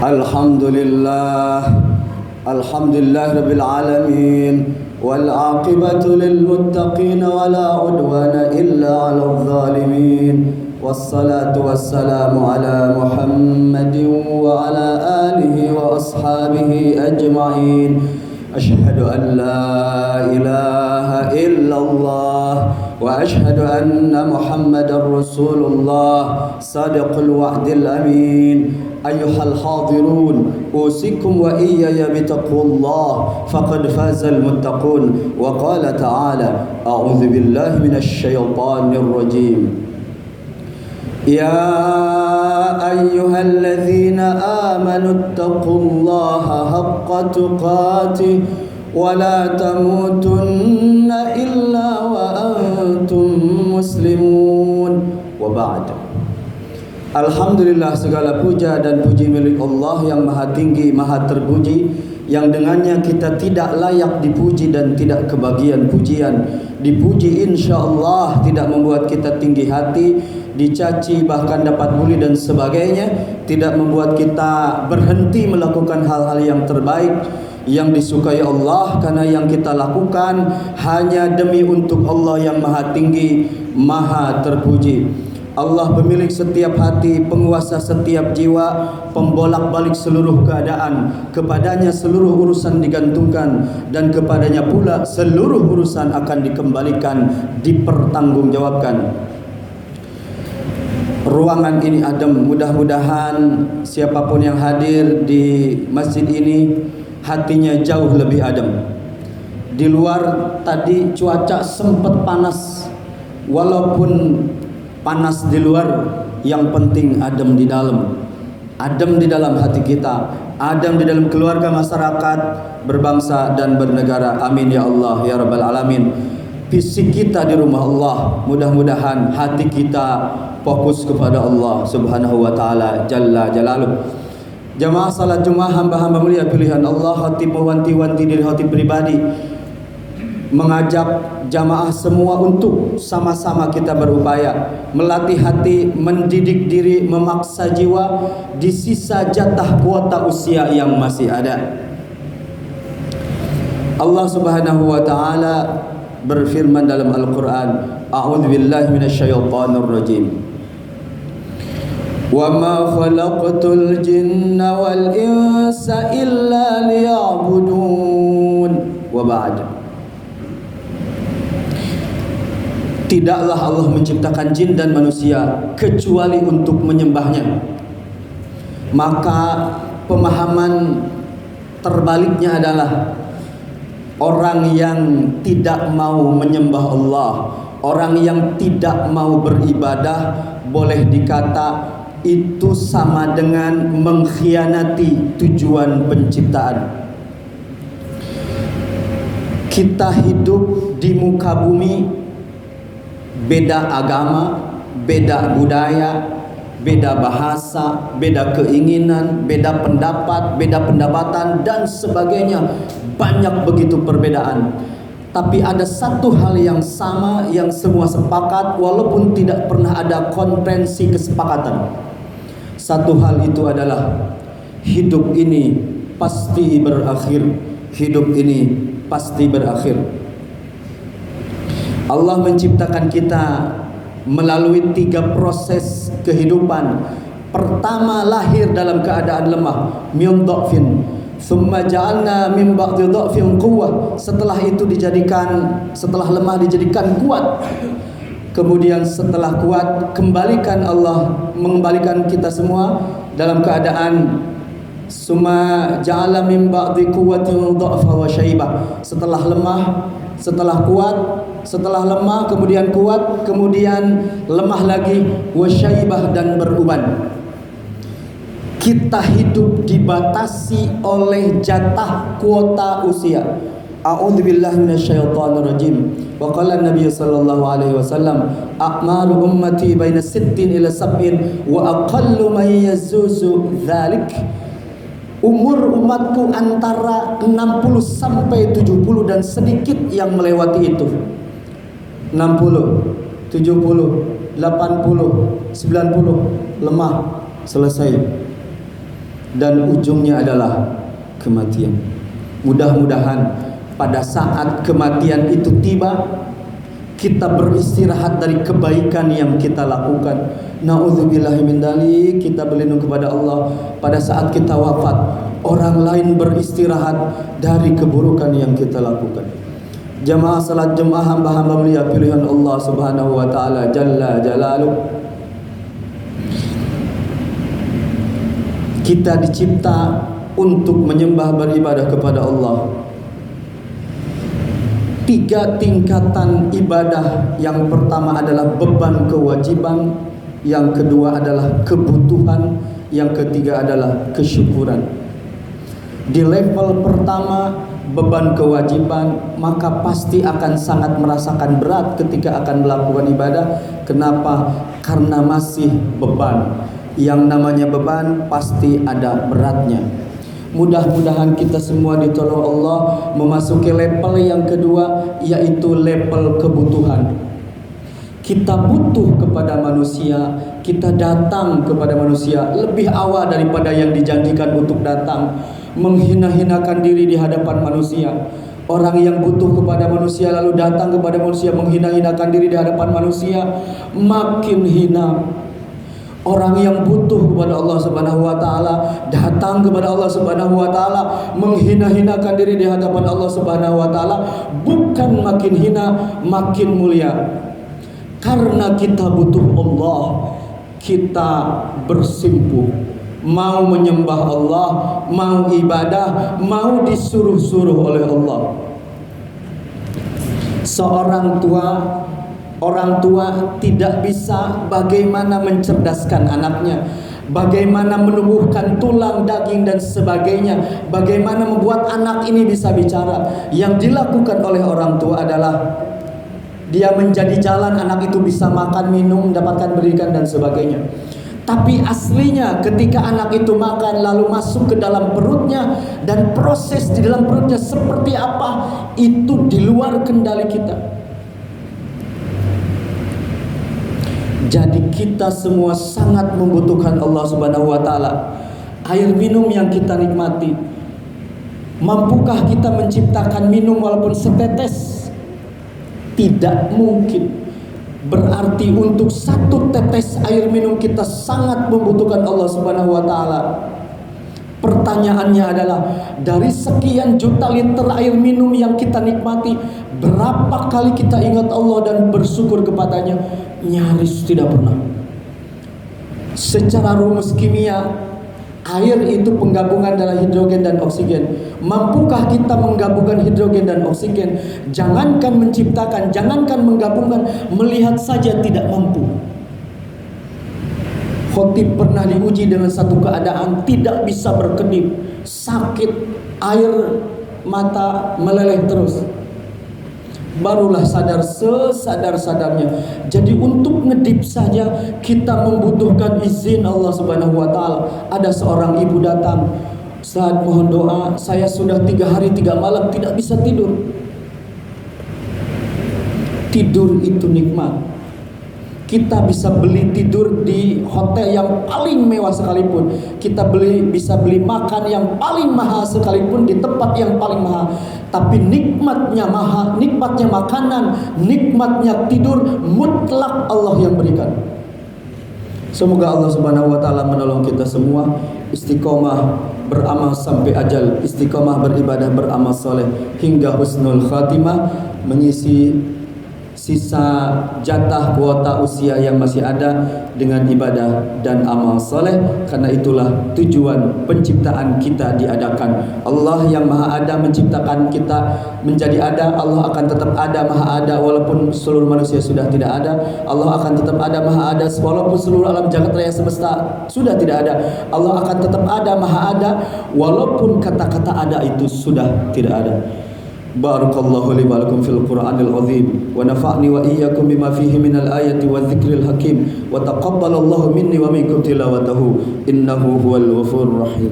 Alhamdulillah Rabbil alamin wal aqibatu lil muttaqin wa la udwana illa 'alal zalimin wassalatu wassalamu ala Muhammadin wa ala alihi wa ashabihi ajma'in ashhadu an la ilaha illallah wa ashhadu anna Muhammadar Rasulullah sadiqul wa'dil amin. أيها الحاضرون أوصيكم وإياي بتقوى الله فقد فاز المتقون وقال تعالى أعوذ بالله من الشيطان الرجيم يا أيها الذين آمنوا اتقوا الله حق تقاته ولا تموتن إلا وأنتم مسلمون وبعد. Alhamdulillah, segala puja dan puji milik Allah yang maha tinggi, maha terpuji, yang dengannya kita tidak layak dipuji dan tidak kebagian pujian. Dipuji insya Allah tidak membuat kita tinggi hati, dicaci bahkan dapat bully dan sebagainya, tidak membuat kita berhenti melakukan hal-hal yang terbaik yang disukai Allah, karena yang kita lakukan hanya demi untuk Allah yang maha tinggi, maha terpuji. Allah pemilik setiap hati, penguasa setiap jiwa, pembolak-balik seluruh keadaan. Kepadanya seluruh urusan digantungkan, dan kepadanya pula seluruh urusan akan dikembalikan, dipertanggungjawabkan. Ruangan ini adem, mudah-mudahan siapapun yang hadir di masjid ini hatinya jauh lebih adem. Di luar tadi cuaca sempat panas, walaupun panas di luar, yang penting adem di dalam. Adem di dalam hati kita, adem di dalam keluarga, masyarakat, berbangsa dan bernegara. Amin ya Allah ya Rabbal alamin. Fisik kita di rumah Allah, mudah-mudahan hati kita fokus kepada Allah Subhanahu wa taala jalla jalaluh. Jamaah salat Jumat, hamba-hamba mulia pilihan Allah, hati mewanti-wanti diri hati pribadi, mengajak jamaah semua untuk sama-sama kita berupaya melatih hati, mendidik diri, memaksa jiwa di sisa jatah kuota usia yang masih ada. Allah Subhanahu wa taala berfirman dalam Al-Qur'an, A'udzu billahi minasyaitonir rajim. Wa ma khalaqtul jinna wal insa illa liya'budun. Wa ba'd. Tidaklah Allah menciptakan jin dan manusia kecuali untuk menyembahnya. Maka pemahaman terbaliknya adalah orang yang tidak mau menyembah Allah, orang yang tidak mau beribadah, boleh dikata itu sama dengan mengkhianati tujuan penciptaan. Kita hidup di muka bumi, beda agama, beda budaya, beda bahasa, beda keinginan, beda pendapat, beda pendapatan dan sebagainya. Banyak begitu perbedaan. Tapi ada satu hal yang sama yang semua sepakat walaupun tidak pernah ada konferensi kesepakatan. Satu hal itu adalah hidup ini pasti berakhir. Hidup ini pasti berakhir. Allah menciptakan kita melalui 3 proses kehidupan. Pertama, lahir dalam keadaan lemah, min dha'fin, thumma ja'alna min ba'di dha'fin quwwah. Setelah lemah dijadikan kuat. Kemudian setelah kuat, Allah mengembalikan kita semua dalam keadaan summa ja'ala min ba'di quwwatin dha'fa wa syaibah. Setelah lemah, setelah kuat, setelah lemah, kemudian kuat, kemudian lemah lagi, wasyaibah dan beruban. Kita hidup dibatasi oleh jatah kuota usia. A'udzu billahi minasyaitonir rajim. Wa qala Nabi sallallahu alaihi wasallam, a'maru ummati baina 60 ila 70 wa aqallu man yazuzu dzalik. Umur umatku antara 60 sampai 70 dan sedikit yang melewati itu. 60, 70, 80, 90, lemah, selesai. Dan ujungnya adalah kematian. Mudah-mudahan pada saat kematian itu tiba, kita beristirahat dari kebaikan yang kita lakukan. Na'udzubillahi min dzalik, kita berlindung kepada Allah pada saat kita wafat, orang lain beristirahat dari keburukan yang kita lakukan. Jamaah salat Jumat, hamba-hamba mulia pilihan Allah Subhanahu wa taala jalla jalaluh. Kita dicipta untuk menyembah, beribadah kepada Allah. 3 tingkatan ibadah. Yang pertama adalah beban kewajiban, yang kedua adalah kebutuhan, yang ketiga adalah kesyukuran. Di level pertama, beban kewajiban, maka pasti akan sangat merasakan berat ketika akan melakukan ibadah. Kenapa? Karena masih beban. Yang namanya beban pasti ada beratnya. Mudah-mudahan kita semua ditolong Allah memasuki level yang kedua, yaitu level kebutuhan. Kita butuh kepada manusia, kita datang kepada manusia lebih awal daripada yang dijanjikan untuk datang, menghina-hinakan diri di hadapan manusia. Orang yang butuh kepada manusia lalu datang kepada manusia menghina-hinakan diri di hadapan manusia, makin hina. Orang yang butuh kepada Allah Subhanahu wa taala datang kepada Allah Subhanahu wa taala menghina-hinakan diri di hadapan Allah Subhanahu wa taala, bukan makin hina, makin mulia. Karena kita butuh Allah, kita bersimpuh, mau menyembah Allah, mau ibadah, mau disuruh-suruh oleh Allah. Orang tua tidak bisa bagaimana mencerdaskan anaknya, bagaimana menumbuhkan tulang, daging dan sebagainya, bagaimana membuat anak ini bisa bicara. Yang dilakukan oleh orang tua adalah dia menjadi jalan anak itu bisa makan, minum, mendapatkan pendidikan dan sebagainya. Tapi aslinya ketika anak itu makan lalu masuk ke dalam perutnya, dan proses di dalam perutnya seperti apa, itu di luar kendali kita. Jadi kita semua sangat membutuhkan Allah Subhanahu wa taala. Air minum yang kita nikmati, mampukah kita menciptakan minum walaupun setetes? Tidak mungkin. Berarti untuk 1 tetes air minum kita sangat membutuhkan Allah Subhanahu wa taala. Pertanyaannya adalah, dari sekian juta liter air minum yang kita nikmati, berapa kali kita ingat Allah dan bersyukur kepadanya? Nyaris tidak pernah. Secara rumus kimia, air itu penggabungan dari hidrogen dan oksigen. Mampukah kita menggabungkan hidrogen dan oksigen? Jangankan menciptakan, jangankan menggabungkan, melihat saja tidak mampu. Khotib pernah diuji dengan satu keadaan tidak bisa berkedip, sakit, air mata meleleh terus. Barulah sadar sesadar-sadarnya. Jadi untuk ngedip saja kita membutuhkan izin Allah Subhanahu wa taala. Ada seorang ibu datang, "Ustaz, mohon doa, saya sudah 3 hari 3 malam tidak bisa tidur." Tidur itu nikmat. Kita bisa beli tidur di hotel yang paling mewah sekalipun, kita bisa beli makan yang paling mahal sekalipun di tempat yang paling mahal. Tapi nikmatnya mahal, nikmatnya makanan, nikmatnya tidur mutlak Allah yang berikan. Semoga Allah Subhanahu wa taala menolong kita semua istiqomah beramal sampai ajal, istiqomah beribadah, beramal soleh hingga husnul khatimah, mengisi sisa jatah kuota usia yang masih ada dengan ibadah dan amal soleh. Karena itulah tujuan penciptaan kita diadakan. Allah yang maha ada menciptakan kita menjadi ada. Allah akan tetap ada, maha ada walaupun seluruh manusia sudah tidak ada. Allah akan tetap ada, maha ada walaupun seluruh alam jagat raya semesta sudah tidak ada. Allah akan tetap ada, maha ada walaupun kata-kata ada itu sudah tidak ada. Barakallahu li wa lakum fil Qur'anil azim wa nafa'ni wa iyyakum bima fihi minal ayati wa dzikril hakim wa taqabbalallahu minni wa minkum tilawatahu innahu huwal ghafurur rahim.